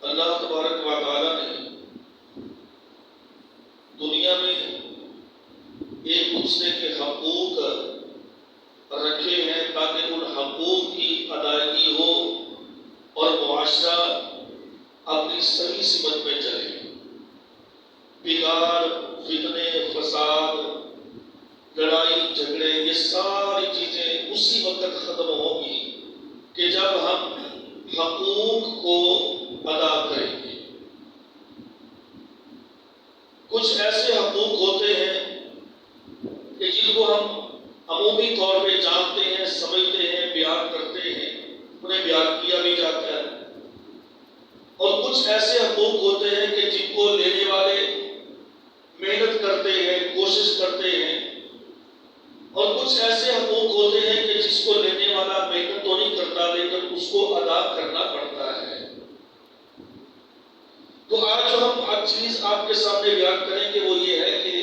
اللہ تبارک و تعالیٰ نے دنیا میں ایک دوسرے کے حقوق رکھے ہیں تاکہ ان حقوق کی ادائیگی ہو اور معاشرہ اپنی صحیح سمت میں چلے۔ بگاڑ، فتنے، فساد، لڑائی جھگڑے، یہ ساری چیزیں اسی وقت ختم ہوں گی کہ جب ہم حقوق کو ادا کریں گے۔ کچھ ایسے حقوق ہوتے ہیں کہ جن کو ہم عمومی طور پہ جانتے ہیں، سمجھتے ہیں، بیان کرتے ہیں، انہیں بیان کیا بھی جاتا ہے، اور کچھ ایسے حقوق ہوتے ہیں کہ جن کو لینے والے محنت کرتے ہیں، کوشش کرتے ہیں، اور کچھ ایسے حقوق ہوتے ہیں کہ جس کو لینے والا محنت تو نہیں کرتا لیکن اس کو ادا کرنا پڑتا ہے۔ تو آج جو ہم چیز آپ کے سامنے بیان کریں گے وہ یہ ہے کہ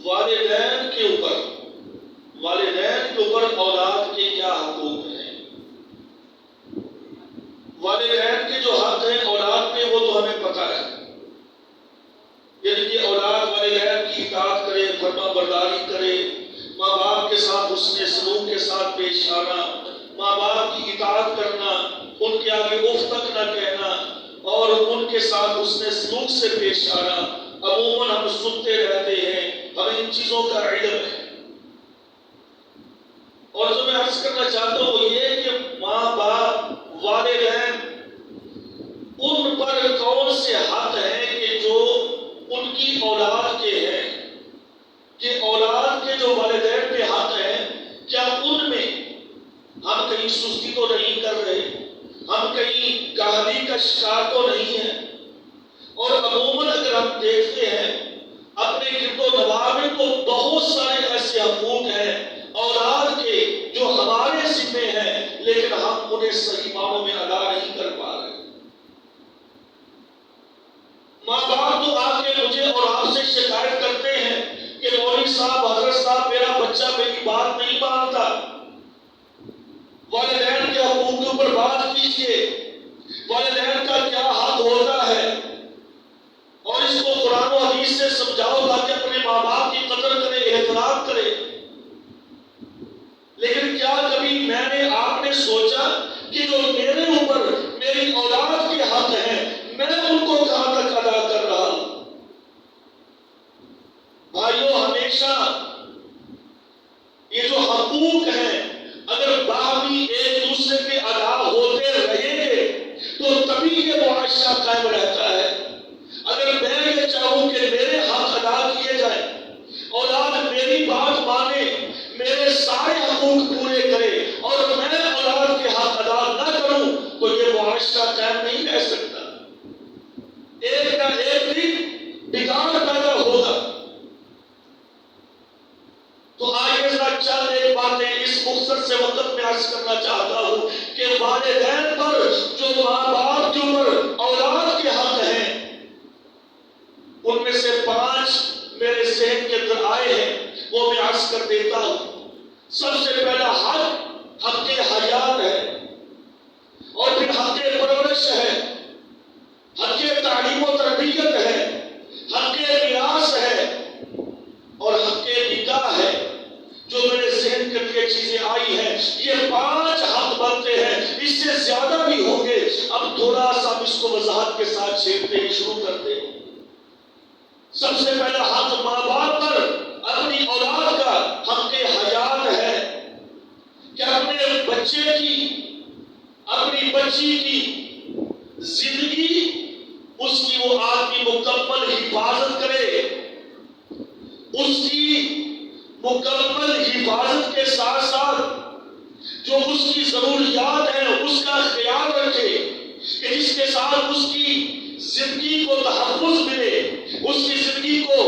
والدین کے اوپر اولاد کے کیا حقوق ہیں۔ والدین کے جو حق ہیں اولاد پہ وہ تو ہمیں پتہ ہے، یعنی کہ اولاد والدین کی اطاعت کرے، فرما برداری کرے، ماں باپ کے ساتھ حسن سلوک کے ساتھ پیش آنا، ماں باپ کی اطاعت کرنا، ان کے آگے اف تک نہ کہنا اور ان کے ساتھ حسن سلوک سے پیش آنا۔ عموماً ہم سنتے رہتے ہیں، ہمیں ان چیزوں کا علم ہے، اور جو میں عرض کرنا چاہتا ہوں وہ یہ کہ ماں باپ، والدین، ان پر کون سے حق ہیں کہ جو ان کی اولاد کے ہیں، کہ اولاد کے جو والدین پہ حق ہیں کیا ان میں ہم کہیں سستی تو نہیں کر رہے، ہم کہیں کاہلی کا شکار تو نہیں ہیں۔ اور عموماً اگر ہم دیکھتے ہیں اپنے گرد و نواح میں تو بہت سارے ایسے حقوق ہیں اولاد کے جو ہمارے ذمے ہیں لیکن ہم انہیں صحیح معنوں میں ادا نہیں کر پا رہے۔ ماں باپ تو آ کے مجھے اور آپ سے شکایت کرتے ہیں کہ مولوی صاحب، حضرت صاحب، میرا بچہ میری بات نہیں مانتا۔ والدین کے حقوق کے اوپر بات کیجیے، والدین کا کیا حق ہوتا ہے، اور اس کو قرآن و حدیث سے سمجھاؤ تاکہ اپنے ماں باپ کی قدر کرے، احترام کرے۔ لیکن کیا کبھی میں نے، آپ نے سوچا کہ جو میرے اوپر میری اولاد کے حق ہیں میں ان کو کہاں تک ادا کر رہا ہوں؟ بھائیوں، ہمیشہ یہ جو حقوق ہیں اگر باہمی ایک دوسرے کے ادا ہوتے رہیں گے تو تبھی یہ معاشرہ قائم رہتا ہے۔ اگر میں یہ چاہوں کہ میرے حق ادا کیے جائیں، اولاد میری بات مانے، میرے سارے حقوق پورے کرے، اور میں اولاد کے حق ادا نہ کروں تو یہ معاشرہ قائم نہیں رہ سکتا۔ ایک نہ ایک دن بگاڑ پیدا ہوگا۔ تو آئیے ذرا چند ایک باتیں اس مختصر سے وقت میں عرض کرنا چاہتا ہوں کہ والدین پر جو ماں باپ کے اوپر اولاد کے حق ہیں ان میں سے 5 میرے ذہن کے اندر آئے ہیں، وہ میں عرض کر دیتا ہوں۔ سب سے پہلا حق حیات ہے، اور پھر حق پرورش ہے، حق تعلیم و تربیت ہے، حق میراث ہے، اور حق نکاح ہے۔ جو میرے ذہن کے لیے چیزیں آئی ہیں یہ 5 حق بنتے ہیں، اس سے زیادہ بھی ہوں گے۔ اب تھوڑا سا ہم اس کو وضاحت کے ساتھ چھیڑتے ہی شروع کرتے ہیں۔ سب سے پہلا حق ماں باپ پر اپنی اولاد کا حق حیات ہے کہ اپنے بچے کی، اپنی بچی کی زندگی، اس کی وہ آدمی مکمل حفاظت کرے، اس کی مکمل حفاظت کے ساتھ ساتھ جو اس کی ضروریات ہیں اس کا خیال رکھے کہ جس کے ساتھ اس کی زندگی کو تحفظ ملے، اس کی زندگی کو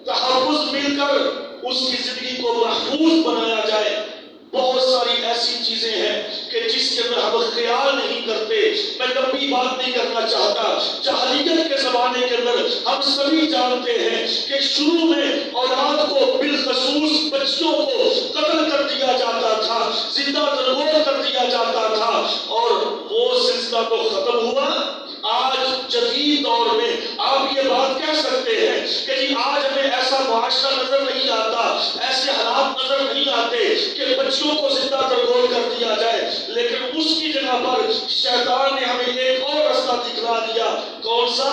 تحفظ مل کر اس کی زندگی کو محفوظ بنایا جائے۔ بہت ساری ایسی چیزیں ہیں کہ جس کے اندر ہم خیال نہیں کرتے۔ میں لمبی بات نہیں کرنا چاہتا، جاہلیت کے زمانے کے اندر ہم سبھی جانتے ہیں کہ شروع میں اولاد کو بالخصوص بچوں کو قتل کر دیا جاتا تھا، زندہ ترغور کر دیا جاتا تھا، اور وہ سلسلہ تو ختم ہوا۔ آج جدید دور میں آپ یہ بات کہہ سکتے ہیں کہ جی آج ہمیں ایسا معاشرہ نظر نہیں آتا، ایسے حالات نظر نہیں آتے کہ بچوں کو زندہ درگور کر دیا جائے، لیکن اس کی جگہ پر شیطان نے ہمیں ایک اور راستہ دکھلا دیا۔ کون سا؟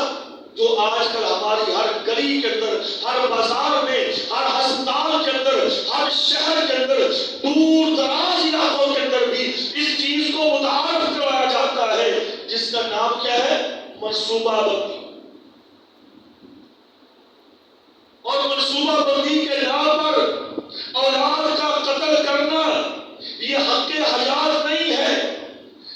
جو آج کل ہماری ہر گلی کے اندر، ہر بازار میں، ہر ہسپتال کے اندر، ہر شہر کے اندر، دور دراز علاقوں کے اندر بھی اس چیز کو متعارف کروایا جاتا ہے، جس کا نام کیا ہے؟ منصوبہ بندی۔ اور منصوبہ بندی کے نام پر اولاد کا قتل کرنا یہ حق حیات نہیں ہے،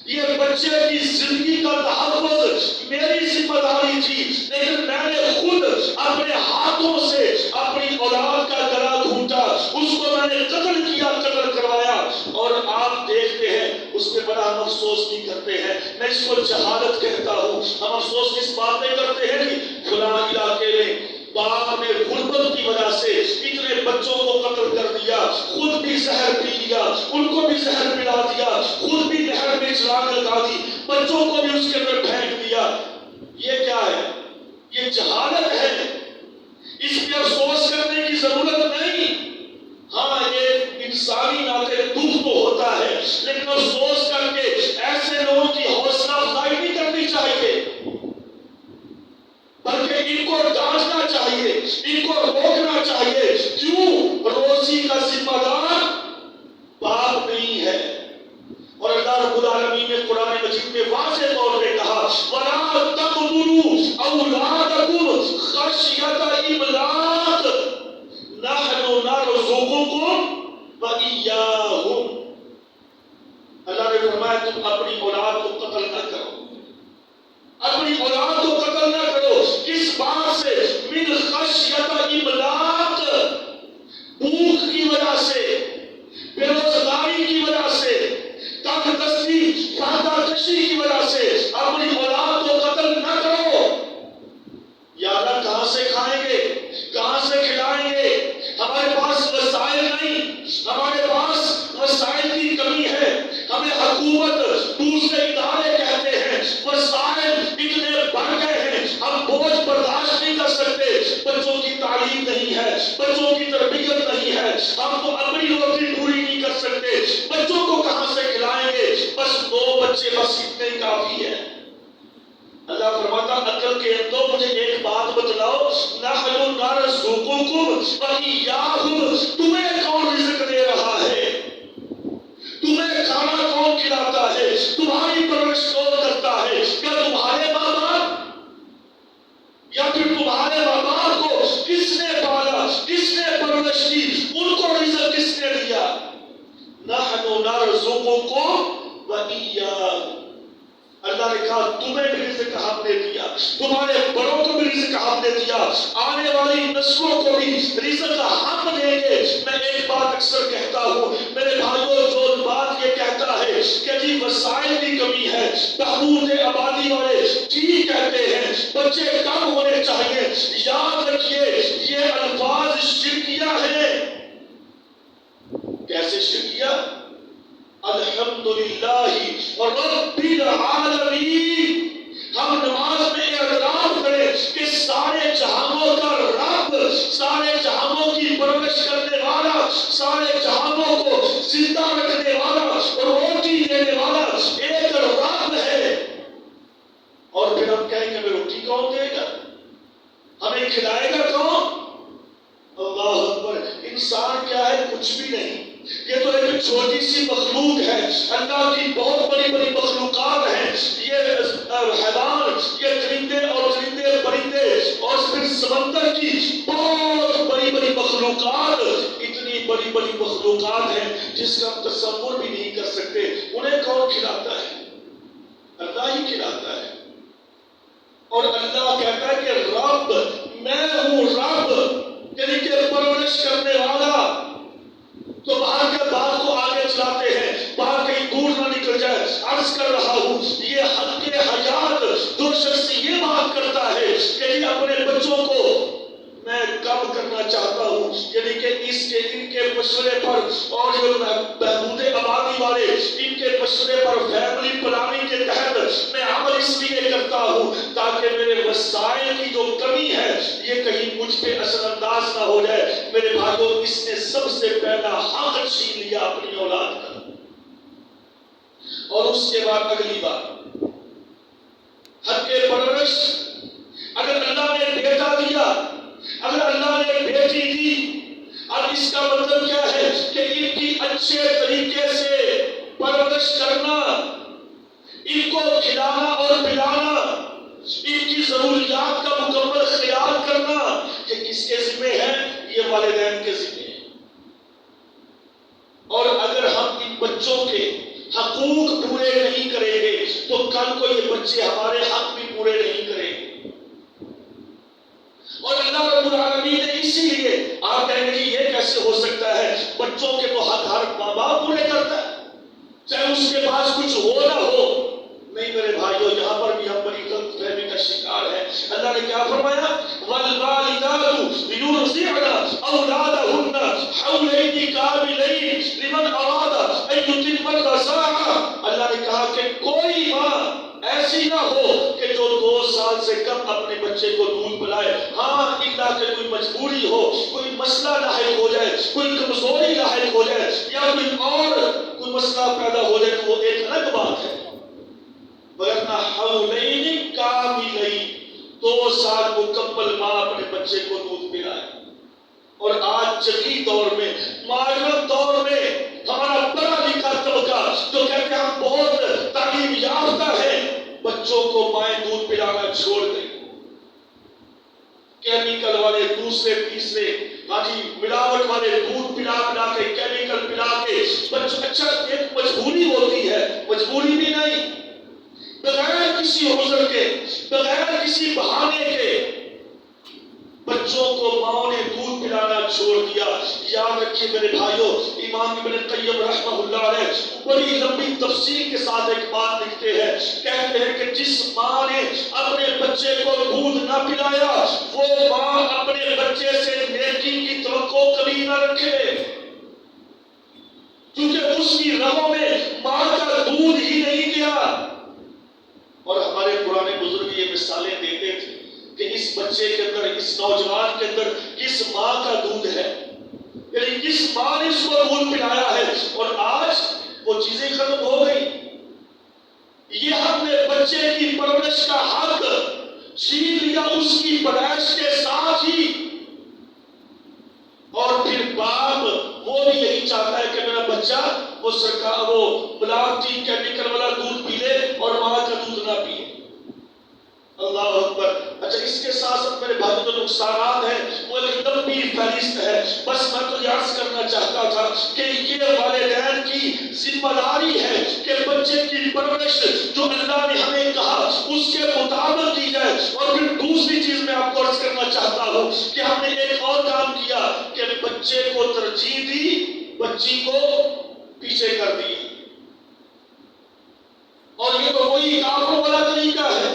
یہ بچے کی زندگی کا تحفظ میری ذمہ داری تھی، لیکن میں نے خود اپنے ہاتھوں سے اپنی اولاد کا گلا گھونٹا، اس کو میں نے قتل کیا، قتل کروایا، اور آپ دیکھتے ہیں اس میں بڑا ہم افسوس نہیں کرتے ہیں۔ میں اس کو جہالت کہتا ہوں۔ ہم افسوس اس بات نہیں کرتے ہیں کہ فلاں علاقے میں باپ نے غربت کی وجہ سے اتنے بچوں کو قتل کر دیا، خود بھی زہر پی لیا، ان کو بھی زہر پلا دیا، خود بھی نہر میں چھلانگ لگا دی، بچوں کو بھی اس کے اندر پھینک دیا۔ یہ کیا ہے؟ یہ جہالت ہے۔ اس پہ افسوس کرنے کی ضرورت نہیں۔ ہاں یہ انسانی ناطے دکھ تو ہوتا ہے، لیکن افسوس کر کے ایسے لوگوں کی حوصلہ افزائی نہیں کرنی چاہیے، بلکہ ان کو ڈانٹنا چاہیے، ان کو روکنا چاہیے۔ کیوں؟ روزی کا ذمہ دار باپ نہیں ہے۔ اور اللہ رب العالمین نے قرآن مجید میں واضح طور پہ کہا وَلَا تَقْتُلُوا أَوْلَادَكُمْ خَشْيَةَ إِمْلَاقٍ نَحْنُ نَرْزُقُكُمْ وَإِيَّاهُمْ۔ اللہ نے فرمایا تم اپنی اولاد کو قتل نہ کرو، اپنی اولاد کو قتل نہ کرو۔ کس بات سے؟ من خشیت املاق، بھوک کی وجہ سے، بے روزگاری کی وجہ سے، تنگ دستی، فاقہ کشی کی وجہ سے اپنی اولاد کو قتل نہ کرو۔ یا اللہ کہاں سے کھائیں گے، کہاں سے کھلائیں گے؟ ہمارے پاس وسائل نہیں، ہمارے پاس وسائل کی کمی ہے۔ ہمیں حکومت، دوسرے ادارے کہتے ہیں وسائل اتنے بڑھ گئے ہیں، ہم بوجھ برداشت نہیں کر سکتے۔ بچوں کی تعلیم نہیں ہے، بچوں کی تربیت نہیں ہے، ہم تو اپنی روٹی پوری نہیں کر سکتے، بچوں کو کہاں سے کھلائیں گے؟ بس 2 بچے بس اتنے کافی ہے۔ اللہ فرماتا عقل کے اندو مجھے ایک بات بتلاؤ، نحن نرزقکم وإیاہم، تمہیں کون رزق دے رہا ہے؟ تمہیں کھانا کون کھلاتا ہے؟ تمہاری پرورش کون کرتا ہے؟ کیا تمہارے ماں باپ؟ یا پھر تمہارے ماں باپ کو کس نے پالا، کس نے پرورش کی، ان کو رزق کس نے دیا؟ نحن نرزقکم وإیاہم۔ اللہ نے کہا تمہیں بھی رزق ہم نے دیا، تمہارے بڑوں کو بھی رزق ہم نے دیا، آنے والی نسلوں کو بھی رزق ہم دیں گے۔ میں ایک بات اکثر کہتا ہوں میرے بھائیوں، جو بات یہ کہتا ہے کہ جی وسائل کی کمی ہے، بہبود آبادی والے ٹھیک کہتے ہیں، بچے کم ہونے چاہیے، یاد رکھیے یہ الفاظ شرکیہ ہیں۔ کیسے شرکیہ؟ الحمدللہ رب العالمین۔ ہم نماز میں اعتراف کریں کہ سارے جہانوں کا رب، سارے جہانوں کی پرورش کرنے والا، سارے جہانوں کو زندہ رکھنے والا، روٹی دینے والا ایک رب ہے۔ اور پھر ہم کہیں کہ ہمیں روٹی کون دے گا، ہمیں کھلائے گا کون؟ اللہ اکبر۔ انسان کیا ہے؟ کچھ بھی نہیں، یہ تو ایک چھوٹی سی مخلوق ہے۔ اللہ کی بہت بڑی بڑی مخلوقات ہیں، یہ حیوان، یہ درندے اور چرندے پرندے، اور پھر سمندر کی بہت بڑی بڑی مخلوقات، اتنی بڑی بڑی مخلوقات ہیں جس کا ہم تصور بھی نہیں کر سکتے۔ انہیں کون کھلاتا ہے؟ اللہ ہی کھلاتا ہے۔ اور اللہ کہتا ہے کہ رب، میں ہوں رب، یعنی کہ پرورش کرنے والا۔ تو باہر کے بات کو آگے چلاتے ہیں، باہر کہیں دور نہ نکل جائے۔ عرض کر رہا ہوں یہ حق حیات جو شخص یہ بات کرتا ہے کہ یہ اپنے بچوں کو میں کم کرنا چاہتا ہوں، یعنی کہ ان کے مشورے پر اور جو بہبود آبادی والے، ان کے مشورے پر فیملی پلاننگ کے تحت میں عمل اس لیے کرتا ہوں تاکہ میرے وسائل کی جو کمی ہے یہ کہیں مجھ پہ اثر انداز نہ ہو جائے۔ میرے بھائیوں، اس نے سب سے پہلا حق چھین لیا اپنی اولاد کا، اور اس کے بعد اگلی بات حق پرورش۔ اگر اللہ نے بیٹا دیا، اگر اللہ نے بیٹی دی، اب اس کا مطلب کیا ہے کہ ان کی اچھے طریقے سے پرورش کرنا، ان کو کھلانا اور پلانا، ان کی ضروریات کا مکمل خیال کرنا، یہ کس کے ذمہ ہے؟ یہ والدین کے ذمہ ہے۔ اور اگر ہم ان بچوں کے حقوق پورے نہیں کریں گے تو کل کو یہ بچے ہمارے حق بھی پورے نہیں کریں گے۔ اور اللہ رب العالمین نے اسی لیے، آپ کہیں گے یہ کیسے ہو سکتا ہے، بچوں کے تو حق ہر ماں باپ پورے کرتا ہے چاہے اس کے پاس کچھ ہو نہ ہو۔ نہیں میرے بھائیوں، یہاں پر بھی ہم بڑی غلط فہمی کا شکار ہے۔ اللہ نے کیا فرمایا؟ وَالْوَالِدَاتُ يُرْضِعْنَ أَوْلَادَهُنَّ حَوْلَيْنِ كَامِلَيْنِ لِمَنْ أَرَادَ أَن يُتِمَّ الرَّضَاعَةَ۔ اللہ نے کہا کہ کوئی ماں ایسی نہ ہو کہ جو 2 سال سے کم اپنے بچے کو دودھ پلائے، ہاں اللہ کہ کوئی مجبوری ہو، کوئی مسئلہ لاحق ہو جائے، کوئی کمزوری لاحق ہو جائے، یا کوئی مسئلہ پیدا ہو جائے تو وہ ایک الگ بات ہے، ورنہ حولین کاملین 2 سال مکمل ماں اپنے بچے کو دودھ پلائے۔ اور آج جدید دور میں، ماڈرن دور میں، ہمارا پڑھا لکھا طبقہ جو کہتے ہیں ہم بہت تعلیم یافتہ ہیں، بچوں کو مائیں دودھ پلانا چھوڑ گئی، کیمیکل والے دوسرے تیسرے ملاوٹ والے دودھ پلا کے، کیمیکل پلا کے بچوں۔ اچھا ایک مجبوری ہوتی ہے، مجبوری بھی نہیں، بغیر کسی عذر کے، بغیر کسی بہانے کے بچوں کو ماں نے دودھ پلانا چھوڑ دیا۔ یاد رکھیے میرے بھائیوں، امام ابن قیم رحمہ اللہ علیہ بڑی لمبی تفصیل کے ساتھ ایک بات لکھتے ہیں، کہتے ہیں کہ جس ماں نے اپنے بچے کو دودھ نہ پلایا وہ ماں اپنے بچے سے نیکی کی توقع کبھی نہ رکھے، کیونکہ اس کی رگوں میں ماں کا دودھ ہی نہیں گیا۔ اور ہمارے پرانے بزرگ یہ مثالیں دیتے تھے کہ اس بچے کے اندر، اس نوجوان کے اندر کس ماں کا دودھ ہے، یعنی کس ماں نے اس کو دودھ پلایا ہے۔ اور آج وہ چیزیں ختم ہو گئی، یہ ہم نے بچے کی پرورش کا حق چھین لیا اس کی پیدائش کے ساتھ ہی۔ اور پھر باپ وہ بھی یہی چاہتا ہے کہ میرا بچہ وہ ملاوٹی کیمیکل والا دودھ پی لے اور ماں کا دودھ نہ پیے۔ اللہ اکبر۔ اچھا اس کے ساتھ ساتھ میرے بھائیوں جو نقصانات ہیں وہ ایک لمبی فہرست ہے، بس میں تو یہ عرض کرنا چاہتا تھا کہ یہ والدین کی ذمہ داری ہے کہ بچے کی پرورش جو اللہ نے ہمیں کہا اس کے مطابق کی جائے۔ اور پھر دوسری چیز میں آپ کو عرض کرنا چاہتا ہوں کہ ہم نے ایک اور کام کیا کہ بچے کو ترجیح دی، بچی کو پیچھے کر دی، اور یہ تو وہی کافروں والا طریقہ ہے۔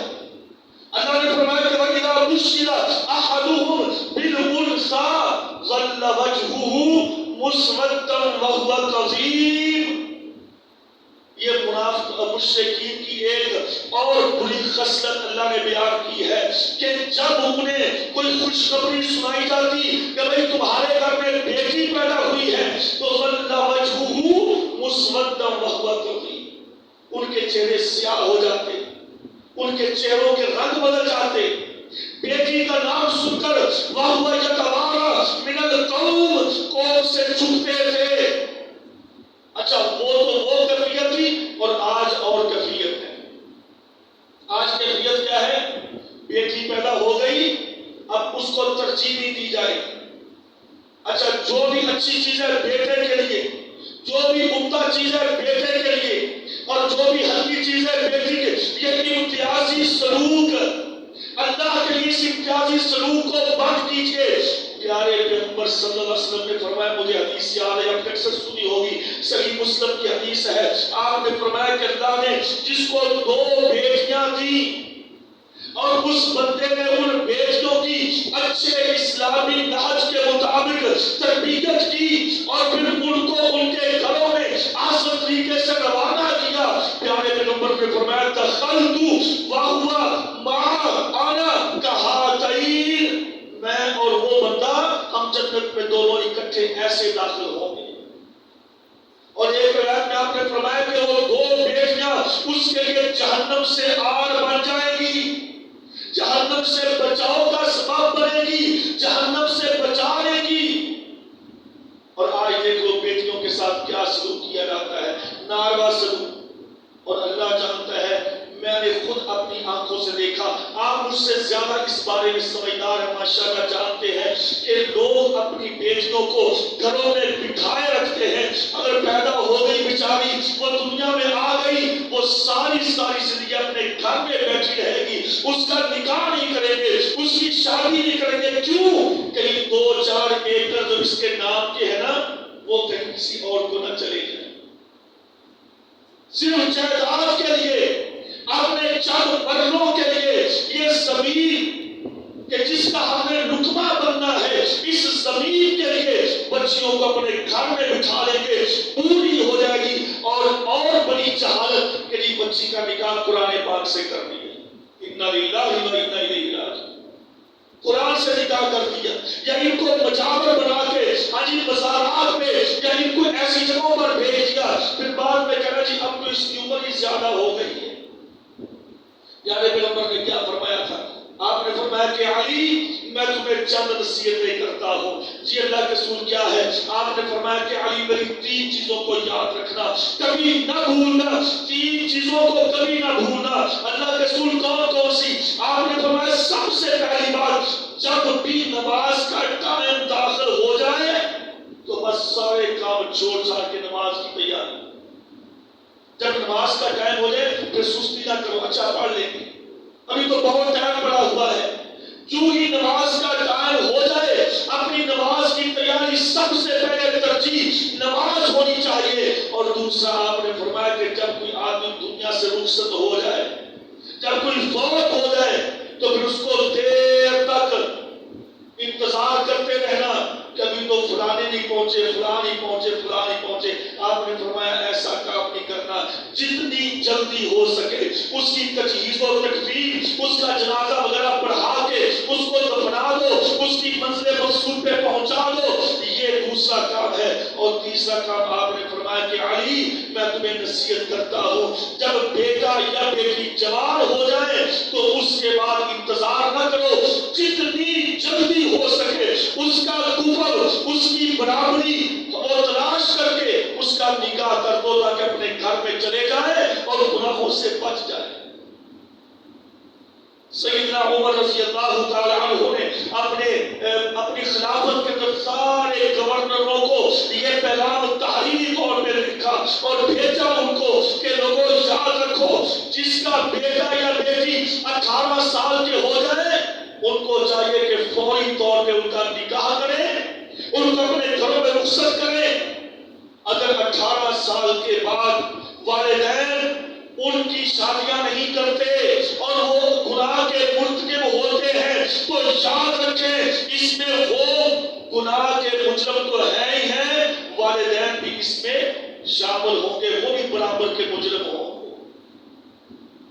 اللہ نے فرمایا کہ وَإِذَا بُشِّرَ أَحَدُهُم بِالْأُنثَىٰ ظَلَّ وَجْهُهُ مُسْوَدًّا وَهُوَ كَظِيمٌ۔ یہ مشرکین کی ایک اور بری خصلت اللہ نے بیان کی ہے کہ جب انہیں کوئی خوشخبری سنائی جاتی کہ بھئی تمہارے گھر میں بیٹی پیدا ہوئی ہے تو ظَلَّ وَجْهُهُ مُسْوَدًّا وَهُوَ كَظِيمٌ، ان کے چہرے سیاہ ہو جاتے، ان کے چہروں کے رنگ بدل جاتے۔ بیٹی کا نام سن کر وَهُوَ يَتَوَارَىٰ مِنَ الْقَوْمِ، قوم سے چھپتے تھے۔ اچھا وہ کیفیت تھی، اور آج اور کیفیت ہے۔ آج کیفیت کیا ہے؟ بیٹی پیدا ہو گئی، اب اس کو ترجیح نہیں دی جائے۔ اچھا جو بھی اچھی چیز ہے بیٹے کے لیے، جو بھی عمدہ چیز ہے بیٹے کے لیے، اور جو بھی ہلکی چیز ہے بیٹی کے، یہ امتیازی سلوک، اللہ کے لیے اس امتیازی سلوک کو بند کیجئے۔ پیارے پیغمبر صلی اللہ علیہ وسلم نے فرمایا، مجھے حدیث یاد ہے، آپ نے اکثر سنی ہوگی، صحیح مسلم کی حدیث ہے، آپ نے فرمایا کہ اللہ نے جس کو 2 بیٹیاں دی اور اس بندے نے ان بیٹیوں کی اچھے اسلامی نہج کے مطابق تربیت کی اور پھر ان کو ان کے گھروں میں آسان طریقے سے روانہ کیا. پیارے پیغمبر نے فرمایا دخلت وہو مع انا کہاتین، میں اور وہ بندہ ہم جنت میں دونوں اکٹھے ایسے داخل ہوں گے. اور ایک روایت میں آپ نے فرمایا کہ وہ دو بیٹیاں اس کے لیے جہنم سے آڑ بن جائے گی، جہنم سے بچاؤ کا سبب بنے گی، جہنم سے بچائے گی. اور آج دیکھو بیٹیوں کے ساتھ کیا سلوک کیا جاتا ہے، ناروا سلوک. اور اللہ جانتا ہے، میں نے خود اپنی آنکھوں سے دیکھا. آپ مجھ سے زیادہ اس بارے میں سمجھدار ہیں، ماشاءاللہ جانتے ہیں کہ لوگ اپنی بیٹیوں کو گھروں میں بٹھائے رکھتے ہیں. اگر پیدا ہو گئی بیچاری، وہ دنیا میں آ گئی، وہ ساری زندگی اپنے گھر میں بیٹھی رہے گی، اس کا نکاح نہیں کریں گے، اس کی شادی نہیں کریں گے. کیوں؟ کہیں 2-4 ایکڑ جو اس کے نام کے ہے نا، وہ کہیں کسی اور کو نہ چلے جائے. صرف جائیداد کے لیے، اپنے چند مرلوں کے لیے، یہ زمین کہ جس کا ہم نے رقبہ بننا ہے، اس زمین کے لیے بچیوں کو اپنے گھر میں بٹھا لیں گے، پوری ہو جائے گی. اور بڑی جہالت کہ جی بچی کا نکاح قرآن پاک سے کر دیا، انا للہ و انا الیہ راجعون، قرآن سے نکاح کر دیا. یا ان کو مجاور بنا کے آج بازارات میں یا ان کو ایسی جگہوں پر بھیج دیا، پھر بعد میں کہنا جی اب تو اس کی عمر ہی زیادہ ہو گئی ہے. پیارے پیغمبر نے کیا فرمایا تھا؟ آپ نے فرمایا کہ علی میں تمہیں چند نصیحتیں کرتا ہوں. جی اللہ کے رسول کیا ہے؟ آپ نے فرمایا کہ علی میری 3 چیزوں کو یاد رکھنا، کبھی نہ بھولنا. 3 چیزوں کو کبھی نہ بھولنا. اللہ کے رسول کون سی؟ آپ نے فرمایا سب سے پہلی بات، جب بھی نماز کا ٹائم داخل ہو جائے تو بس سارے کام چھوڑ چھاڑ کے نماز کی تیاری. جب نماز کا ٹائم ہو جائے پھر سستی نہ کرو، اچھا پڑھ لیں گے، ابھی تو بہت ٹائم پڑا ہوا ہے. جو ہی نماز کا ٹائم ہو جائے اپنی نماز کی تیاری سب سے پہلے ترجیح نماز ہونی چاہیے. اور دوسرا آپ نے فرمایا کہ جب کوئی آدمی دنیا سے رخصت ہو جائے، جب کوئی فوت ہو جائے تو پھر اس کو دیر تک انتظار کرتے رہنا، کبھی تو فلانے نہیں پہنچے، فلاں نہیں پہنچے، فلاں نہیں پہنچے. آپ نے فرمایا ایسا کام نہیں کرنا، جتنی جلدی ہو سکے اس کی تجہیز و تکفین، اس کا جنازہ وغیرہ پڑھا کے اس کو دفنا دو، اس کی منزل مقصود پہ پہنچا دو. یہ دوسرا کام ہے. اور تیسرا کام آپ نے فرمایا کہ علی میں تمہیں نصیحت کرتا ہوں، جب بیٹا یا بیٹی جوان ہو جائے تو اس کے بعد انتظار نہ کرو، جتنی جلدی ہو سکے اس کا کفر، اس کی برابری اور تلاش کر کے اس کا نکاح کر دو تاکہ اپنے گھر میں چلے جائے اور گناہوں سے بچ جائے. سیدنا عمر رضی اللہ تعالی عنہ نے اپنی خلافت کے اندر سارے گورنروں کو یہ پیغام تحریری طور پہ لکھا اور بھیجا ان کو کہ لوگوں یاد رکھو، جس کا بیٹا یا بیٹی 18 سال کے ہو جائے ان کو چاہیے کہ فوری طور پہ ان کا نکاح کریں، ان کو اپنے گھروں میں رخصت کریں. اگر 18 سال کے بعد والدین ان کی شادیاں نہیں کرتے اور وہ گناہ کے مرتکب ہوتے ہیں تو یاد رکھیں اس میں وہ گناہ کے مجرم تو ہے ہی ہے، والدین بھی اس میں شامل ہوں گے، وہ بھی برابر کے مجرم ہوں گے.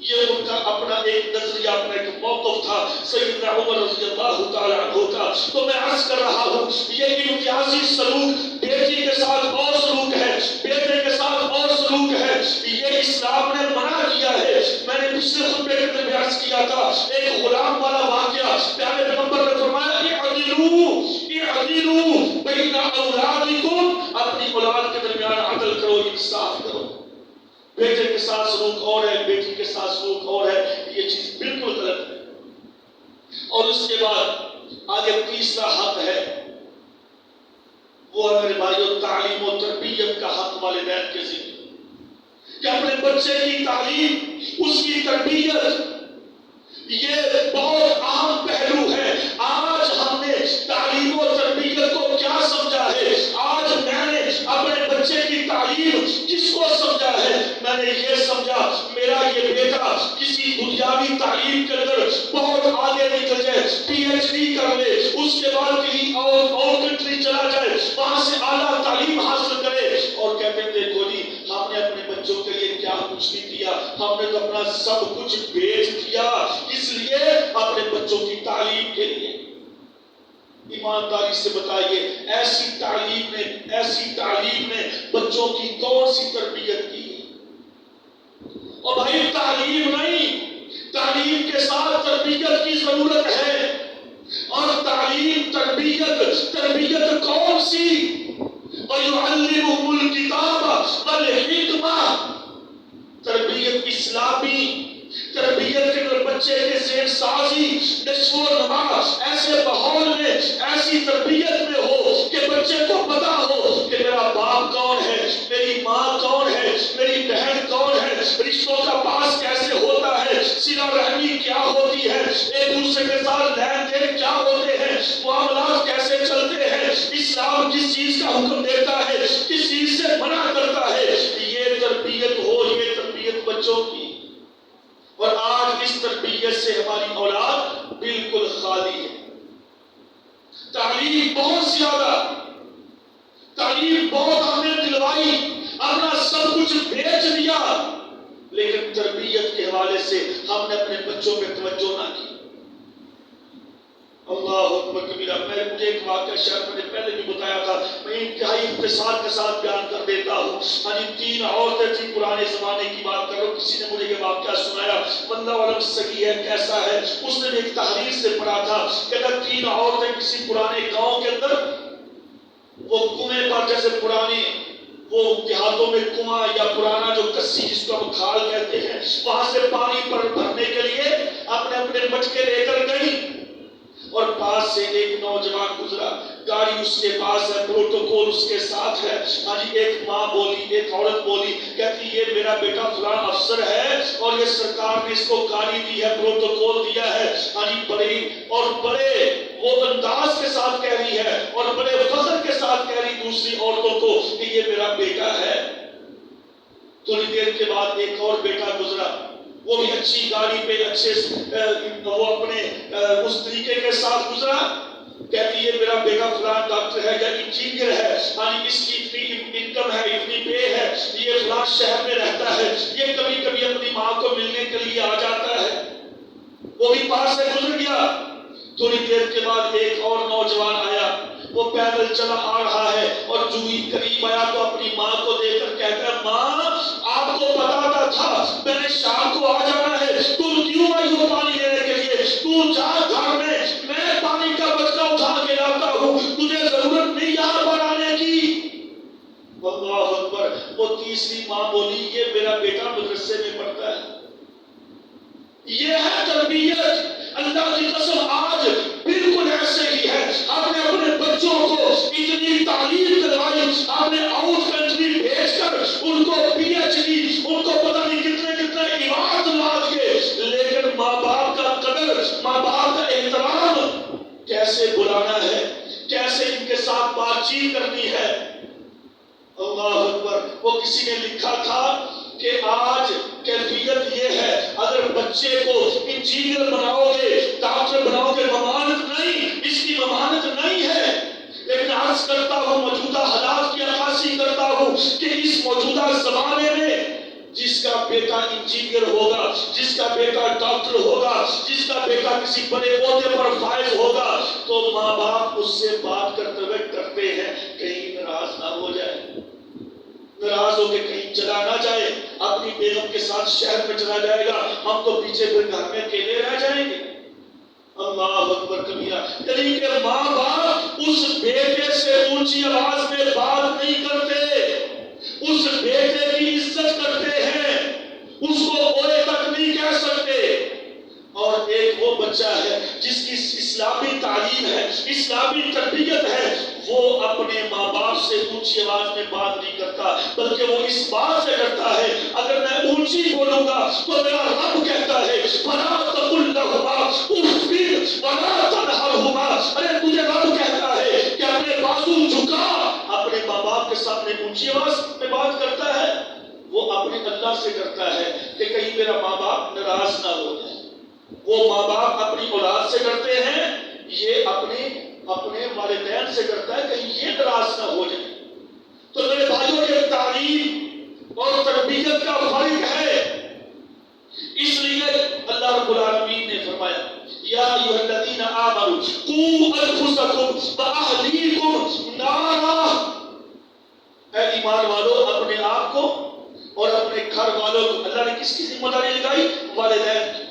یہ ان کا اپنا ایک نظریہ، اپنا ایک موقف تھا سیدنا عمر رضی اللہ تعالی عنہ کا. تو میں عرض کر رہا ہوں یہ امتیازی سلوک بیٹی کے ساتھ اور سلوک ہے، بیٹے کے ساتھ اور سلوک ہے، یہ اسلام نے منع کیا ہے. میں نے پچھلے خطبے کے اندر عرض کیا تھا ایک غلام والا واقعہ. پیارے پیغمبر نے فرمایا اعدلوا بین اولادکم، اپنی اولاد کے درمیان عدل کرو، انصاف کرو. بیٹے کے ساتھ سلوک اور ہے، بیٹی کے ساتھ سلوک اور ہے، یہ چیز بالکل غلط ہے. اور اس کے بعد آگے تیسرا حق ہے، وہ ہے میرے بھائیو تعلیم و تربیت کا حق والدین کے ذمہ، کہ اپنے بچے کی تعلیم، اس کی تربیت، یہ بہت اہم پہلو ہے. آج ہم نے تعلیم و تربیت کو کیا سمجھا ہے؟ آج میں نے اپنے بچے کی تعلیم کس کو سمجھا ہے؟ میں نے یہ سمجھا میرا یہ بیٹا کسی دنیاوی اعلی تعلیم کے اندر بہت آگے نکل جائے، پی ایچ ڈی کر لے، اس کے بعد کہیں اور کنٹری چلا جائے، وہاں سے اعلیٰ تعلیم حاصل کرے، اور کہتے ہیں دیکھو جی ہم نے اپنے بچوں کے لیے کیا کچھ نہیں کیا، ہم نے تو اپنا سب کچھ بیچ دیا، اس لیے اپنے بچوں کی تعلیم کے لیے۔ ایمانداری سے بتائیے ایسی تعلیم نے بچوں کی کون سی تربیت کی؟ اور بھائی تعلیم نہیں، تعلیم کے ساتھ تربیت کی ضرورت ہے، اور تعلیم تربیت کون سی؟ وَيُعَلِّمُهُمُ الْكِتَابَ وَالْحِکْمَةَ، تربیت اسلامی، تربیت کے اندر بچے کے ذہن سازی، نشو و نما ایسے ماحول میں، ایسی تربیت میں ہو کہ بچے کو پتا ہو کہ میرا باپ کون ہے، میری ماں کون ہے، میری بہن کون ہے، رشتوں کا پاس کیسے ہوتا ہے، صلہ رحمی کیا ہوتی ہے، ایک دوسرے کے ساتھ لین دین کیا ہوتے ہیں، معاملات کیسے چلتے ہیں، اسلام کس چیز کا حکم دیتا ہے، کس چیز سے منع کرتا ہے، یہ تربیت ہو، یہ تربیت بچوں کی۔ اور آج اس تربیت سے ہماری اولاد بالکل خالی ہے، تعلیم بہت زیادہ، تعلیم بہت ہم نے دلوائی، اپنا سب کچھ بیچ دیا، لیکن تربیت کے حوالے سے ہم نے اپنے بچوں پہ توجہ نہ کی۔ اللہ اکبر کبیرہ۔ مجھے ایک واقعہ شاید میں نے پہلے بھی بتایا تھا، میں انتہائی اختصار کے ساتھ بیان کر دیتا ہوں۔ تین عورتیں تھیں، پرانے زمانے کی بات کر رہا ہوں، کسی نے مجھے یہ واقعہ سنایا، بندہ عالم صحیح ہے کیسا ہے، اس نے ایک تحریر سے پڑھا تھا کہ اگر تین عورتیں کسی پرانے گاؤں کے اندر وہ کنویں پر، جیسے پرانے وہ دیہاتوں میں کنواں یا پرانا جو کسی جس کو ہم کھال کہتے ہیں، وہاں سے پانی پر بھرنے کے لیے اپنے اپنے مٹکے لے کر گئی، اور پاس سے ایک نوجوان گزرا، گاڑی اس کے پاس ہے، پروٹوکول اس کے ساتھ ہے، ہاں جی ایک ماں بولی، ایک عورت بولی، کہتی یہ میرا بیٹا فلاں افسر ہے اور یہ سرکار نے اس کو گاڑی دی ہے، پروٹوکول دیا ہے، ہاں جی بڑے وہ انداز کے ساتھ کہہ رہی ہے اور بڑے فخر کے ساتھ کہہ رہی دوسری عورتوں کو کہ یہ میرا بیٹا ہے۔ تھوڑی دیر کے بعد ایک اور بیٹا گزرا، وہ بھی اچھی گاڑی پہ اچھے وہ اپنے اس طریقے کے ساتھ گزرا، کہتی ہے میرا بیٹا فلاں ڈاکٹر ہے یا انجینئر ہے، یعنی اس کی اتنی انکم ہے، اتنی پے ہے، یہ فلاں شہر میں رہتا ہے، یہ کبھی کبھی اپنی ماں کو ملنے کے لیے آ جاتا ہے۔ وہ بھی پاس سے گزر گیا۔ تھوڑی دیر کے بعد ایک اور نوجوان آیا، وہ پیدل چلا آ رہا ہے اور جو ہی قریب آیا تو اپنی ماں کو دیکھ کر کہتا ہے ماں آپ کو بتاتا تھا میں نے شام کو آ جانا ہے، تم کیوں آئی ہو پانی لینے کے لیے؟ تو جا گھر میں پانی کا بچہ اٹھا کے لاتا ہوں، تجھے ضرورت نہیں یہاں پر آنے کی۔ اللہ اکبر۔ وہ تیسری ماں بولی یہ میرا بیٹا مدرسے میں پڑھتا ہے۔ یہ ہے تربیت۔ اللہ کی قسم آج بالکل ایسے ہی ہے، آپ نے اپنے بچوں کو اتنی تعلیم دلوائی، آپ نے آؤٹ کنٹری بھیج کر ان کو پی ایچ ڈی، ان کو پتہ نہیں کتنے ایوارڈ دلا دیے، لیکن ماں باپ کا قدر، ماں باپ کا احترام کیسے بلانا ہے، کیسے ان کے ساتھ بات چیت کرنی ہے۔ اللہ اکبر۔ وہ کسی نے لکھا تھا کہ آج کیفیت یہ ہے اگر بچے کو انجینئر بناؤ گے، ڈاکٹر بناؤ گے، ممانت نہیں، اس کی ممانت نہیں ہے، لیکن عرض کرتا ہوں موجودہ حالات کی عکاسی کرتا ہوں کہ اس موجودہ زمانے میں جس کا بیٹا انجینئر ہوگا، جس کا بیٹا ڈاکٹر ہوگا، جس کا بیٹا کسی بڑے عہدے پر فائز ہوگا، تو ماں باپ اس سے بات کرتے ہوئے ڈرتے ہیں کہیں ناراض نہ ہو جائے، ناراض ہو کے کہیں چلا نہ جائے، اپنی بیگم کے ساتھ شہر میں چلا جائے گا، ہم تو پیچھے پھر گھر میں اکیلے رہ جائیں گے۔ اللہ اکبر کبیرہ۔ یعنی کہ ماں باپ اس بیٹے سے اونچی آواز میں بات نہیں کرتے، اس بیٹے کی عزت کرتے ہیں، اس کو اوے تک نہیں کہہ سکتے۔ اور ایک وہ بچہ ہے جس کی اسلامی تعلیم ہے، اسلامی تربیت ہے، وہ اپنے ماں باپ سے اونچی آواز میں بات نہیں کرتا، بلکہ وہ اس بات سے کرتا ہے اگر میں اونچی بولوں گا تو میرا رب کہتا ہے وَلَا تَقُلْ لَهُمَا أُفٍّ وَلَا تَنْهَرْهُمَا، ارے تجھے رب کہتا ہے کہ اپنے بازو جھکا، اپنے ماں باپ کے سامنے اونچی آواز میں بات کرتا ہے، وہ اپنے اللہ سے کرتا ہے کہ کہیں میرا ماں باپ ناراض نہ ہو جائے۔ وہ ماں باپ اپنی اولاد سے ڈرتے ہیں، یہ اپنے والدین سے ڈرتا ہے کہیں یہ ناراض نہ ہو جائے۔ تو میرے بھائیوں، یہ تعلیم اور تربیت کا فرق ہے۔ اس لیے اللہ رب العالمین نے فرمایا یا ایھا الذین آمنوا قوا انفسکم واہلیکم نارا، اے ایمان والو اپنے آپ کو اور اپنے گھر والوں کو، اللہ نے کس کی ذمہ داری لگائی؟ والدین کی۔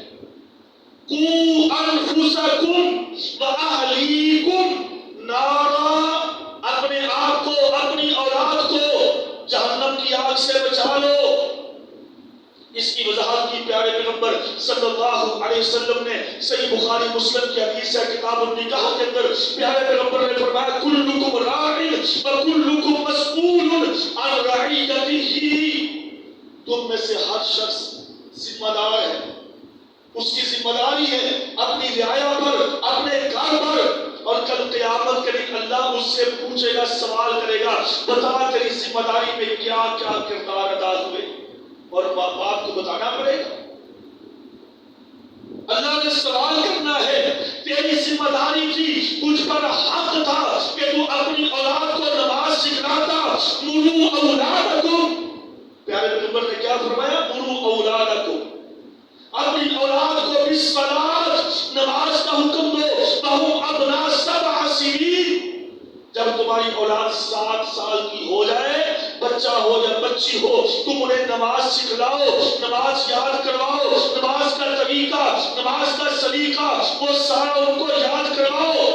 قوا انفسکم واہلیکم نارا، اپنے آپ کو اپنی اولاد کو جہنم کی آگ سے بچا لو۔ اس کی وضاحت کی پیارے پیغمبر صلی اللہ علیہ وسلم نے صحیح بخاری مسلم کی حدیث ہے کتاب النکاح کے اندر پیارے پیغمبر نے فرمایا کلکم راع وکلکم مسئول عن رعیتہ، تم میں سے ہر شخص ذمہ دار ہے، اس کی ذمہ داری ہے اپنی رعایا پر، اپنے گھر پر، اور کل قیامت کے دن اللہ اس سے پوچھے گا، سوال کرے گا، بتا تیری ذمہ داری میں کیا کیا کردار ادا ہوئے، اور ماں باپ کو بتانا پڑے گا۔ اللہ نے سوال کرنا ہے، تیری ذمہ داری تھی، تجھ پر حق تھا کہ تو اپنی اولاد کو نماز سکھلاتا۔ مروا اولادکم، پیارے پیغمبر نے کیا فرمایا؟ مروا اولادکم، اپنی اولاد کو بالصلاۃ، نماز کا حکم دو، وہم ابناء 7 سنین، جب تمہاری اولاد 7 سال کی ہو جائے، بچہ ہو یا بچی ہو، تم انہیں نماز سکھلاؤ، نماز یاد کرواؤ، نماز کا طریقہ، نماز کا سلیقہ، وہ سارا ان کو یاد کرواؤ۔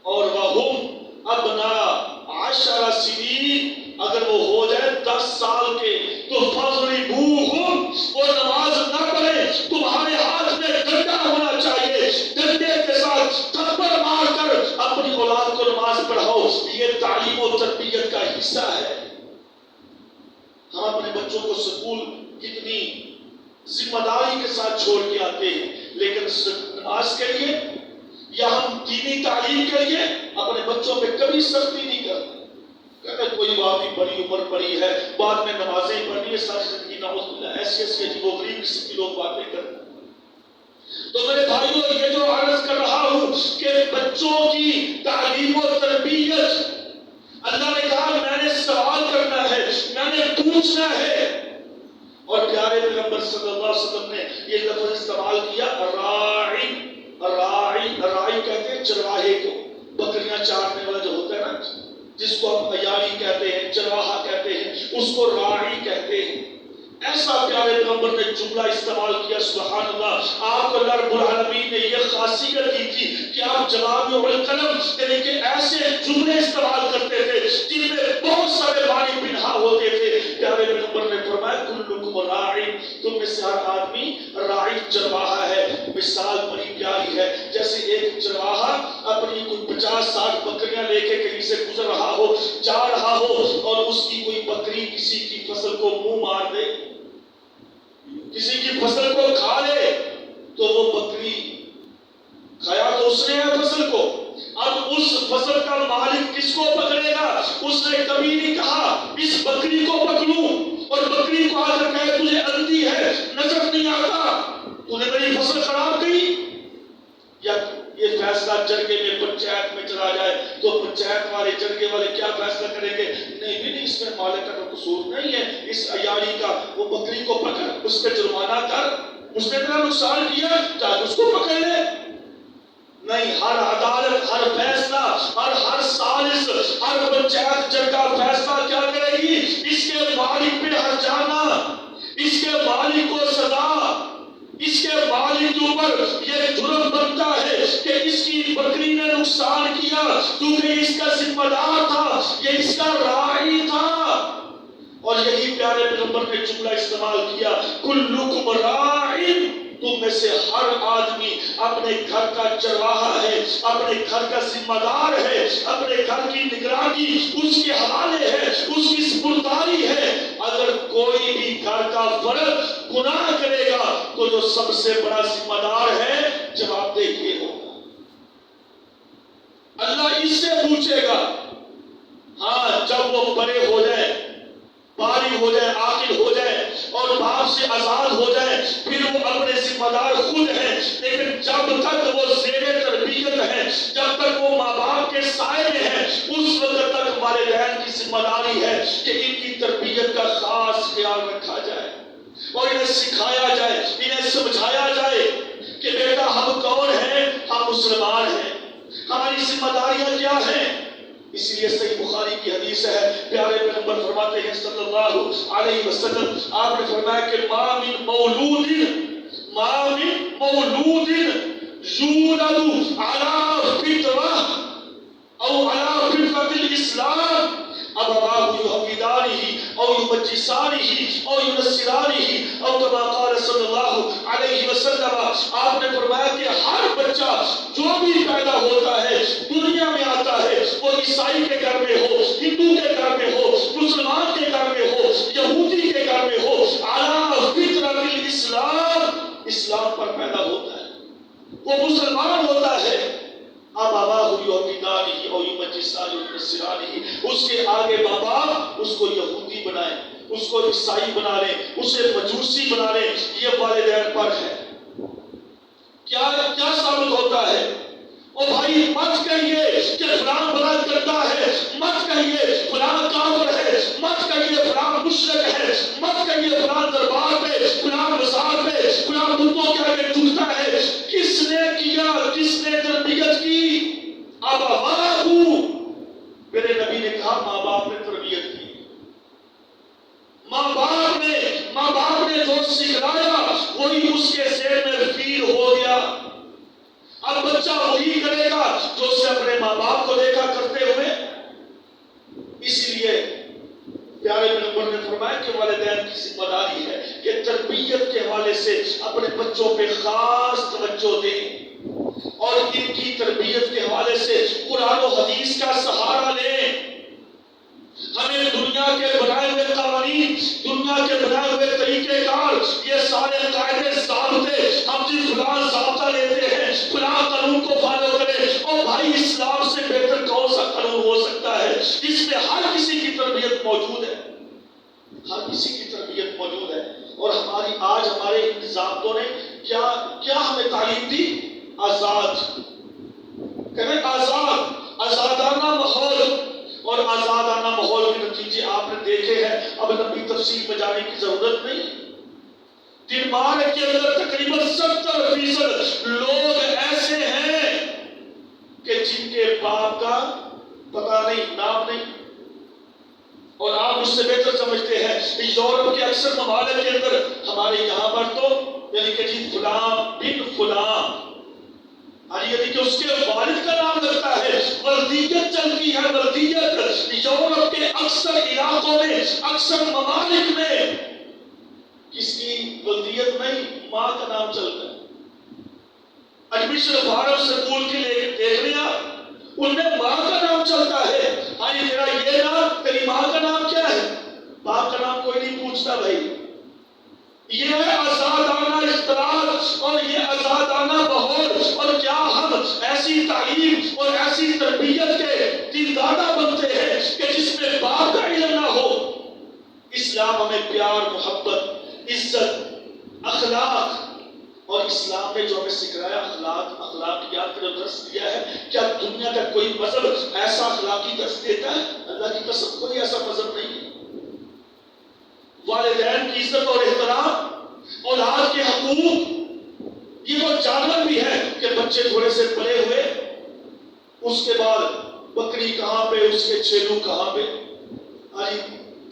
اور وہم ابناء 10 سنین، اگر وہ ہو جائے 10 سال کے تو فضربوہم، وہ نماز نہ پڑھے، تمہارے ہاتھ میں ڈنڈا ہونا چاہیے، ڈنڈے کے ساتھ تھپڑ مار کر اپنی اولاد کو نماز پڑھاؤ۔ یہ تعلیم و تربیت کا حصہ ہے۔ ہم اپنے بچوں کو سکول کتنی ذمہ داری کے ساتھ چھوڑ کے آتے ہیں، لیکن نماز کے لیے یا ہم دینی تعلیم کے لیے اپنے بچوں پہ کبھی سختی نہیں کرتے۔ کہتے کوئی بات نہیں، بڑی عمر پڑی ہے، بعد میں نمازیں پڑھنی ہے، ساری زندگی نعوذ باللہ ایسی عجیب و غریب قسم کی لوگ باتیں کرتے ہیں۔ تو میرے بھائیوں، یہ جو عرض کر رہا ہوں کہ بچوں کی تعلیم و تربیت، اللہ نے کہا میں نے سوال کرنا ہے، میں نے پوچھنا ہے، اور پیارے پیغمبر صلی اللہ علیہ وسلم نے یہ لفظ استعمال کیا راعی۔ راعی کہتے ہیں چرواہے کو، بکریاں چارنے والا جو ہوتا ہے نا، جس کو ہم عیاری کہتے ہیں، چرواہا کہتے ہیں، اس کو راعی کہتے ہیں۔ ایسا پیارے پیغمبر نے جملہ استعمال کیا، سبحان اللہ۔ آپ کو اللہ رب العالمین نے یہ خاصیت دی تھی کہ آپ جوامع الکلم، یعنی کہ ایسے جملے استعمال کرتے تھے جن میں بہت سارے معنی پنہا ہوتے تھے۔ پیارے پیغمبر نے فرمایا کلکم راعی، تم میں سے ہر آدمی راعی چرواہا ہے۔ مثال بڑی پیاری ہے، جیسے ایک چرواہا اپنی کوئی 50-60 بکریاں لے کے کہیں سے گزر رہا ہو، جا رہا ہو، اور اس کی کوئی بکری کسی کی فصل کو منہ مار دے، کسی کی فصل کو کھا لے، تو وہ بکری کھایا تو اس نے ہے فصل کو، اب اس فصل کا مالک کس کو پکڑے گا؟ اس نے کبھی نہیں کہا اس بکری کو پکڑوں، اور بکری کو آ کر کہے تجھے اندھی ہے، نظر نہیں آتا، تو نے میری فصل خراب کی۔ یا یہ فیصلہ جرگے میں پنچایت میں چلا جائے تو پنچایت والے جرگے والے کیا فیصلہ کریں گے؟ نہیں، اس میں مالک کا قصور نہیں ہے، اس عیاری کا، وہ بکری کو پکڑ، اس پہ جرمانہ کر، اس نے اتنا نقصان کیا، چاہے اس کو پکڑ لے۔ نہیں، ہر عدالت، ہر فیصلہ، ہر سالس، ہر پنچایت جرگہ فیصلہ کیا کرے گی؟ اس کے مالک پہ ہرجانہ، اس کے مالک کو سزا، اس کے مالک کے اوپر یہ جرم بنتا ہے کہ اس کی بکری نے نقصان کیا، کیونکہ اس کا ذمہ دار تھا، یہ اس کا راعی تھا۔ اور یہی پیارے پیغمبر نے جملہ استعمال کیا کلکم راعٍ، تم میں سے ہر آدمی اپنے گھر کا چرواہا ہے، اپنے گھر کا ذمہ دار ہے، اپنے گھر کی نگرانی اس کے حوالے ہے، اس کی سپرداری ہے۔ اگر کوئی بھی گھر کا فرد گناہ کرے گا تو جو سب سے بڑا ذمہ دار ہے جواب دہ یہ ہوگا، اللہ اس سے پوچھے گا۔ ہاں، جب وہ بڑے ہو جائے، بالغ ہو جائے، عاقل ہو جائے اور باپ سے آزاد ہو جائے، پھر وہ اپنے ذمہ دار خود ہیں، لیکن جب تک وہ زیر تربیت ہے، جب تک وہ ماں باپ کے سائے میں ہے، اس وقت تک والدین کی ذمہ داری ہے کہ ان کی تربیت کا خاص خیال رکھا جائے اور انہیں سکھایا جائے، انہیں سمجھایا جائے کہ بیٹا ہم کون ہیں، ہم مسلمان ہیں، ہماری ذمہ داریاں کیا ہیں۔ اس لیے صحیح بخاری کی حدیث ہے، پیارے پیغمبر فرماتے ہیں صلی اللہ علیہ وسلم، آپ نے فرمایا کہ ما من مولود یولد علی فطرہ او علی فطرۃ الاسلام ابواه یحودانہ او یمجسانہ او ینصرانہ او کما قال صلی اللہ علیہ وسلم۔ آپ نے فرمایا کہ ہر بچہ جو بھی پیدا ہوتا ہے، دنیا میں آتا ہے، وہ عیسائی کے گھر میں ہو، ہندو کے گھر میں ہو، مسلمان کے گھر میں ہو، یہودی کے گھر میں ہو، علی فطرۃ الاسلام، اسلام پر پیدا ہوتا ہے، وہ مسلمان ہوتا ہے۔ اب اباہ یحودانہ او یمجسانہ او ینصرانہ، اس کے آگے ماں باپ اس کو یہودی بنائے، اس کو عیسائی بنا لے، اسے مجوسی بنا لے، یہ والدین پر ہے۔ کیا ثابت ہوتا ہے؟ او بھائی مت کہیے کہ فلاں بڑا کرتا ہے، مت کہیے فلاں کافر ہے، مت کہیے فلاں مشرک ہے، مت کہیے فلاں دربار پہ، فلاں مزار پہ، فلاں بتوں کے آگے جھکتا ہے۔ کس نے کیا؟ کس نے تربیت کی؟ ابواہ، میرے نبی نے کہا ماں باپ نے تربیت کی، ماں باپ نے جو سکھلایا وہی اس کے ذہن میں فیل ہو گیا۔ اب بچہ وہی کرے گا جو اسے اپنے ماں باپ کو دیکھا کرتے ہوئے۔ اسی لیے پیارے پیغمبر نے فرمایا کہ والدین کی ذمہ داری ہے کہ تربیت کے حوالے سے اپنے بچوں پہ خاص توجہ دیں اور ان کی تربیت کے حوالے سے قرآن و حدیث کا سہارا لیں۔ ہمیں دنیا کے بنائے ہوئے قوانین، دنیا کے بنائے ہوئے طریقہ کار، یہ سارے قاعدے ضابطے، ہم جی فلاں ضابطہ لیتے ہیں، فلاں قانون کو فالو کریں، اور بھائی اسلام سے بہتر کون سا قانون ہو سکتا ہے؟ اس میں ہر کسی کی تربیت موجود ہے، ہر کسی کی تربیت موجود ہے۔ اور آج ہمارے ضابطوں نے کیا ہمیں تعلیم دی؟ آزاد، کہیں آزادانہ ماحول، اور آزادانہ ماحول کے نتیجے آپ نے دیکھے ہیں، اب لمبی تفصیل میں جانے کی ضرورت نہیں۔ ڈنمارک کے اندر تقریباً 70% لوگ ایسے ہیں کہ جن کے باپ کا پتہ نہیں، نام نہیں، اور آپ اس سے بہتر سمجھتے ہیں یورپ کے اکثر ممالک کے اندر، ہمارے یہاں پر تو یعنی کہ جی فلاں بن فلاں، یعنی کہ اس کے والد کا نام لگتا ہے، ولدیت چلتی ہے، ولدیت۔ یورپ کے اکثر علاقوں میں، اکثر ممالک میں کس کی ولدیت نہیں، ماں کا نام چلتا ہے۔ ایڈمیشن فارم سکول کے لیے دیکھ لیا، ان میں ماں کا نام چلتا ہے۔ ہاں تیرا یہ نام، تیری ماں کا نام کیا ہے؟ باپ کا نام کوئی نہیں پوچھتا بھائی۔ یہ ہے آزادانہ اختلاط اور یہ آزادانہ ماحول، اور کیا ہم ایسی تعلیم اور ایسی تربیت کے دیندارہ بنتے ہیں کہ جس میں باپ کا علم نہ ہو؟ اسلام ہمیں پیار، محبت، عزت، اخلاق، اور اسلام نے جو ہمیں سکھایا اخلاقیات کا جو درس دیا ہے، کیا دنیا کا کوئی مذہب ایسا اخلاقی درس دیتا ہے؟ اللہ کی قسم کوئی ایسا مذہب نہیں ہے۔ والدین کی عزت اور احترام، اولاد کے حقوق، یہ وہ جانور بھی ہے کہ بچے تھوڑے سے بڑے ہوئے، اس کے بعد بکری کہاں پہ، اس کے چھیلو کہاں پہ،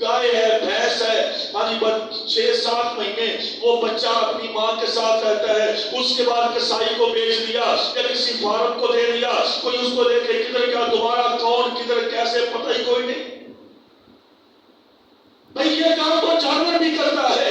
گائے ہے، بھینس ہے، 6-7 مہینے وہ بچہ اپنی ماں کے ساتھ رہتا ہے، اس کے بعد کسائی کو بیچ دیا یا کسی فارم کو دے دیا، کوئی اس کو لے کے کدھر گیا، دوبارہ کون کدھر کیسے پتہ ہی کوئی نہیں۔ بھئی یہ کام تو جانور بھی کرتا ہے،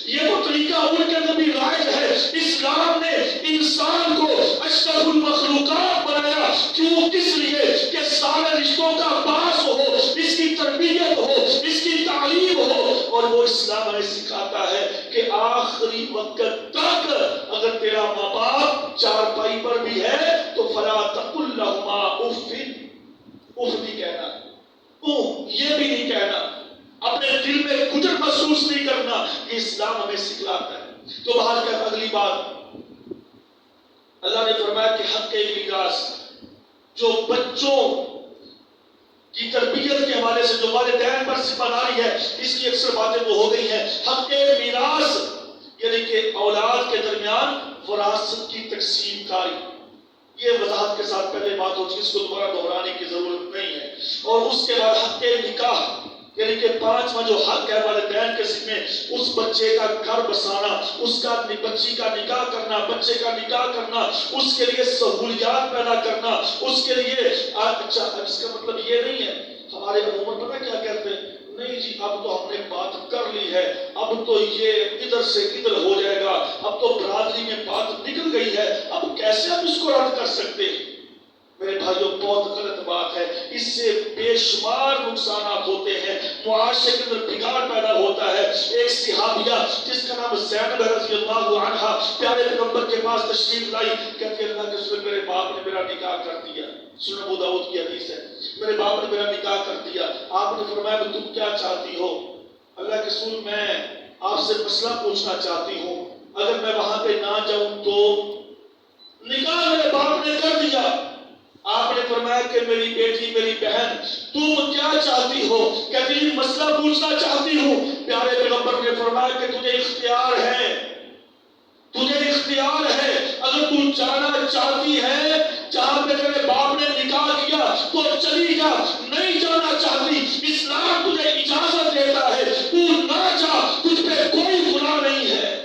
یہ وہ طریقہ ان کے اندر بھی رائج ہے۔ اسلام نے انسان کو اشرف المخلوقات بنایا، کیوں؟ کس لیے کہ سارے رشتوں کا باعث ہو، اس کی تربیت ہو، اس کی تعلیم ہو، اور وہ اسلام ہمیں سکھاتا ہے کہ آخری وقت تک اگر تیرا ماں باپ چارپائی پر بھی ہے تو فلا تقل لہما اف، اف نہیں کہنا، یہ بھی نہیں کہنا، اپنے دل میں اللہ نے فرمایا کہ حق میراث جو بچوں کی تربیت کے حوالے سے جو والدین پر ذمہ داری ہے، اس کی اکثر باتیں وہ ہو گئی ہیں. حق میراث یعنی کہ اولاد کے درمیان وراثت کی تقسیم کاری، یہ وضاحت کے ساتھ پہلے بات ہوتی ہے، اس کو دوبارہ دہرانے کی ضرورت نہیں ہے. اور اس کے بعد حق نکاح یعنی کہ پانچواں جو حق ہے والدین کے ذمے، اس بچے کا گھر بسانا، اس کا بچی کا نکاح کرنا، بچے کا نکاح کرنا، اس کے لیے سہولیات پیدا کرنا، اس کے لیے اچھا. اس کا مطلب یہ نہیں ہے ہمارے عموماً پتہ کیا کہتے ہیں، نہیں جی اب تو ہم نے بات کر لی ہے، اب تو یہ ادھر سے ادھر ہو جائے گا، اب تو برادری میں بات نکل گئی ہے، اب کیسے ہم اس کو رد کر سکتے ہیں؟ میرے بھائیوں بہت غلط بات ہے. اس سے بے شمار نقصانات ہوتے ہیں، معاشرے کے اندر بگاڑ پیدا ہوتا ہے. ایک صحابیہ جس کا نام زینب رضی اللہ عنہا پیارے پیغمبر کے پاس تشریف لائی، کہتی ہے اللہ کے رسول میرے باپ نے میرا نکاح کر دیا. سنن ابو داؤد کی حدیث ہے، میرے باپ نے میرا نکاح کر دیا. آپ نے فرمایا تم کیا چاہتی ہو؟ اللہ کے رسول میں آپ سے مسئلہ پوچھنا چاہتی ہوں، اگر میں وہاں پہ نہ جاؤں تو؟ نکاح میرے باپ نے کر دیا. آپ نے فرمایا کہ میری بیٹی میری بہن تم کیا چاہتی ہو؟ کہتی مسئلہ پوچھنا چاہتی ہوں. پیارے پیغمبر نے فرمایا کہ تجھے اختیار ہے، تجھے اختیار ہے، اگر تو جانا چاہتی ہے جہاں پہ تیرے باپ نے نکاح کیا تو چلی جا، نہیں جانا چاہتی اسلام تجھے اجازت دیتا ہے تو نہ جا، تجھ پہ کوئی گناہ نہیں ہے.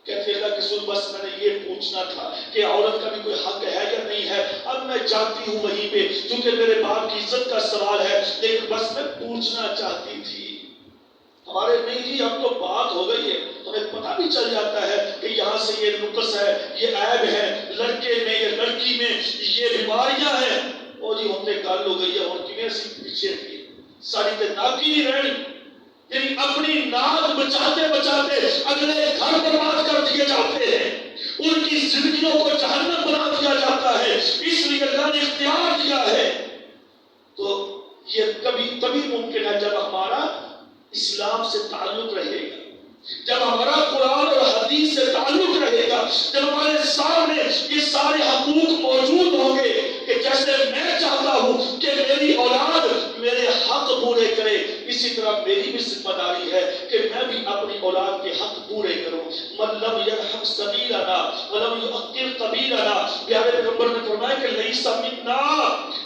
کہتے اللہ کے رسول بس میں نے یہ پوچھنا تھا کہ عورت کا بھی کوئی حق ہے یا نہیں ہے. اب میں جاتی ہوں وہیں پہ کیونکہ میرے باپ کی عزت کا سوال ہے، لیکن بس میں پوچھنا چاہتی تھی. ہمارے نہیں جی اب تو بات ہو گئی ہے، ہمیں پتہ بھی چل جاتا ہے کہ یہاں سے یہ نقص ہے، یہ عیب ہے لڑکے میں یا لڑکی میں، یہ بیماریاں ہیں. اور جی ہم نے گل ہو گئی ہے اور کیویں سی پیچھے تھی ساری تے ناکی نہیں رہنی. یعنی اپنی ناک بچاتے بچاتے اگلے گھر برباد کر دیے جاتے ہیں، ان کی زندگیوں کو جہنم بنا دیا جاتا ہے. اس لیے اللہ نے اختیار دیا ہے. تو یہ کبھی تبھی ممکن ہے جب ہمارا اسلام سے تعلق رہے گا، جب ہمارا قرآن اور حدیث سے تعلق رہے گا، جب ہمارے سامنے یہ سارے حقوق موجود ہوں گے کہ جیسے میں چاہتا ہوں کہ میری اولاد میرے حق پورے کرے، اسی طرح میری بھی ذمہ داری ہے کہ میں بھی اپنی اولاد کے حق پورے کروں. من لم یرحم صغیرنا ولم یؤقر کبیرنا، پیارے پیغمبر نے فرمایا کہ لیس منا،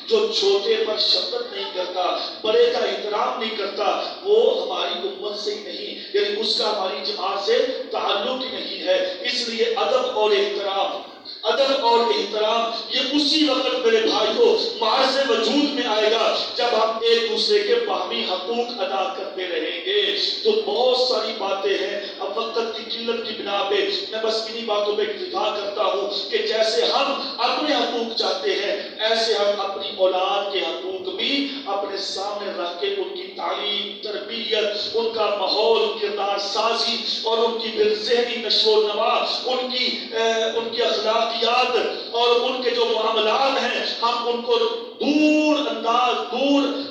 جو چھوٹے پر شفقت نہیں کرتا، بڑے کا احترام نہیں کرتا، وہ ہماری امت سے ہی نہیں، یعنی اس کا ہماری جماعت سے تعلق ہی نہیں ہے. اس لیے ادب اور احترام، ادب اور احترام یہ اسی وقت میرے بھائیوں معرض وجود میں آئے گا جب ہم ایک دوسرے کے باہمی حقوق ادا کرتے رہیں گے. تو بہت ساری باتیں ہیں، اب وقت کی قلت کی بنا پہ میں بس انہی باتوں پہ اکتفا کرتا ہوں کہ جیسے ہم اپنے حقوق چاہتے ہیں ایسے ہم اپنی اولاد کے حقوق بھی اپنے سامنے رکھ کے ان کی تعلیم، تربیت، ان کا ماحول، کردار سازی اور ان کی پھر ذہنی نشو و نما، ان کی اخلاقیات اور ان کے جو معاملات ہیں ہم ان کو دور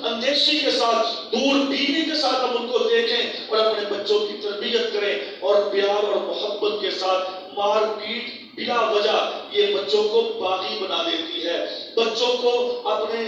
اندیشی کے ساتھ، دور بینی کے ساتھ ہم ان کو دیکھیں اور اپنے بچوں کی تربیت کریں. اور پیار اور محبت کے ساتھ مار پیٹ بلا وجہ یہ بچوں کو باغی بنا دیتی ہے. بچوں کو اپنے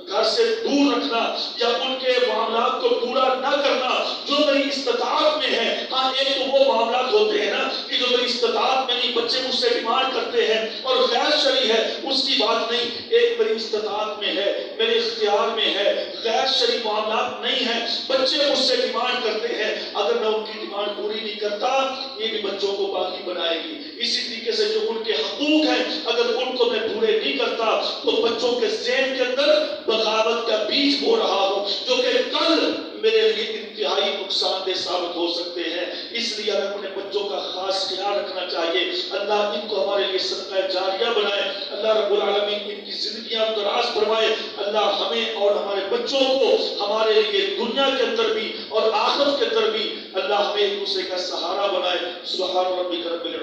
گھر سے دور رکھنا یا ان کے معاملات کو پورا نہ کرنا جو میری استطاعت میں ہے. ہاں ایک تو وہ معاملات ہوتے ہیں نا کہ جو میری استطاعت میں نہیں، بچے مجھ سے ڈیمانڈ کرتے ہیں اور غیر شرعی ہے اس کی بات نہیں. ایک میری استطاعت میں ہے، میرے اختیار میں ہے، غیر شرعی معاملات نہیں ہیں، بچے مجھ سے ڈیمانڈ کرتے ہیں، اگر میں ان کی ڈیمانڈ پوری نہیں کرتا یہ بھی بچوں کو باغی بنائے گی. اسی طریقے سے جو ان کے حقوق ہیں اگر ان کو میں پورے نہیں کرتا تو بچوں کے ذہن کے اندر بغاوت کا بیج بو رہا ہوں جو کہ کل میرے لیے انتہائی نقصان دہ ثابت ہو سکتے ہیں. اس لیے ہمیں اپنے بچوں کا خاص خیال رکھنا چاہیے. اللہ ان کو ہمارے لیے صدقہ جاریہ بنائے، اللہ رب العالمین ان کی زندگیاں دراز فرمائے. اللہ ہمیں اور ہمارے بچوں کو ہمارے لیے دنیا کے اندر بھی اور آخرت کے اندر بھی اللہ ہمیں ایک دوسرے کا سہارا بنائے. سبحان ربک رب